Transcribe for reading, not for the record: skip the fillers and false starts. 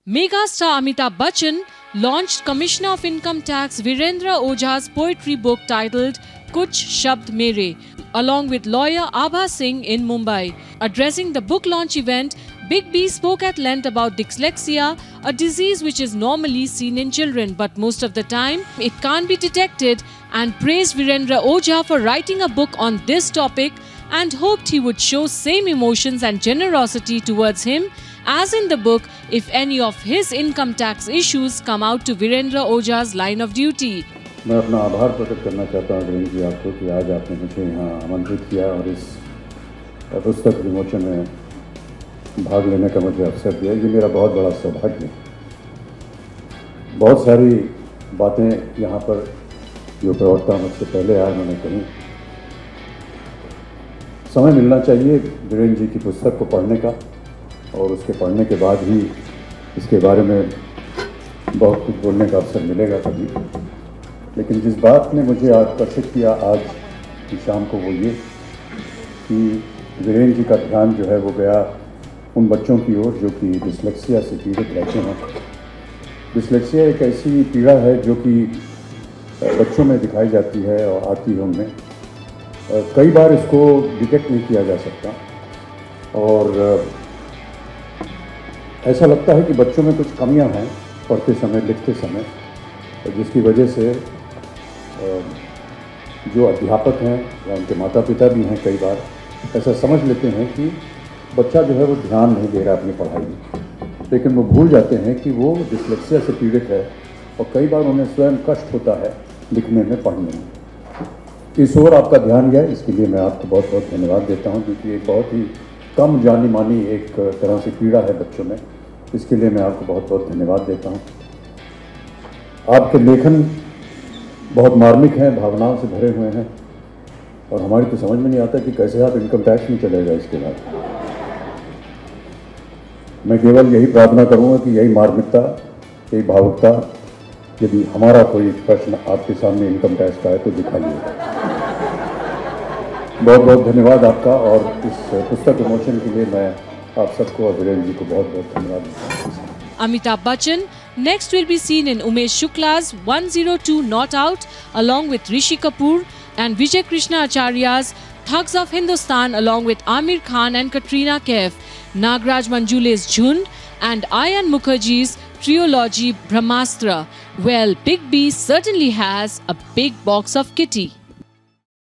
Mega star Amitabh Bachchan launched Commissioner of Income Tax Virendra Oja's poetry book titled Kuch Shabd Mere, along with lawyer Abha Singh in Mumbai. Addressing the book launch event, Big B spoke at length about dyslexia, a disease which is normally seen in children, but most of the time it can't be detected, and praised Virendra Oja for writing a book on this topic and hoped he would show same emotions and generosity towards him as in the book if any of his income tax issues come out to Virendra Oja's line of duty. मैं अपना आभार प्रकट करना चाहता हूँ वीरेंद्र जी आपको कि आज आपने मुझे यहाँ आमंत्रित किया और इस पुस्तक विमोचन में भाग लेने का मुझे अवसर दिया। ये मेरा बहुत बड़ा सौभाग्य है। बहुत सारी बातें यहाँ पर जो प्रवक्ता मुझसे पहले आए मैंने कही। समय मिलना चाहिए वीरेंद्र जी की पुस्तक को पढ़ने का और उसके पढ़ने के बाद ही इसके बारे में बहुत कुछ बोलने का अवसर मिलेगा कभी। लेकिन जिस बात ने मुझे आकर्षित किया आज की शाम को वो ये कि वीरेंद्र जी का ध्यान जो है वो गया उन बच्चों की ओर जो कि डिस्लेक्सिया से पीड़ित रहते हैं। डिस्लेक्सिया एक ऐसी पीड़ा है जो कि बच्चों में दिखाई जाती है और आती है उनमें। कई बार इसको डिटेक्ट नहीं किया जा सकता और ऐसा लगता है कि बच्चों में कुछ कमियां हैं पढ़ते समय लिखते समय, जिसकी वजह से जो अध्यापक हैं या उनके माता पिता भी हैं कई बार ऐसा समझ लेते हैं कि बच्चा जो है वो ध्यान नहीं दे रहा अपनी पढ़ाई में, लेकिन वो भूल जाते हैं कि वो डिस्लेक्सिया से पीड़ित है और कई बार उन्हें स्वयं कष्ट होता है लिखने में पढ़ने में। इस ओर आपका ध्यान गया, इसके लिए मैं आपको बहुत बहुत धन्यवाद देता हूँ, क्योंकि एक बहुत ही कम जानी मानी एक तरह से पीड़ा है बच्चों में। इसके लिए मैं आपको बहुत बहुत धन्यवाद देता हूँ। आपके लेखन बहुत मार्मिक हैं, भावनाओं से भरे हुए हैं और हमारी तो समझ में नहीं आता कि कैसे आप इनकम टैक्स में चले गए इसके बाद। मैं केवल यही प्रार्थना करूँगा कि यही मार्मिकता, यही भावुकता, यदि हमारा कोई प्रश्न आपके सामने इनकम टैक्स का है तो दिखाइए। बहुत बहुत धन्यवाद आपका और इस पुस्तक विमोचन के लिए मैं आप सबको और वीरेंद्र जी को बहुत बहुत धन्यवाद देता हूँ। Amitabh Bachchan next will be seen in Umesh Shukla's 102 Not Out along with Rishi Kapoor and Vijay Krishna Acharya's Thugs of Hindustan along with Amir Khan and Katrina Kaif, Nagraj Manjule's Jhund and Ayan Mukherjee's trilogy Brahmastra. Well, Big B certainly has a big box of kitty.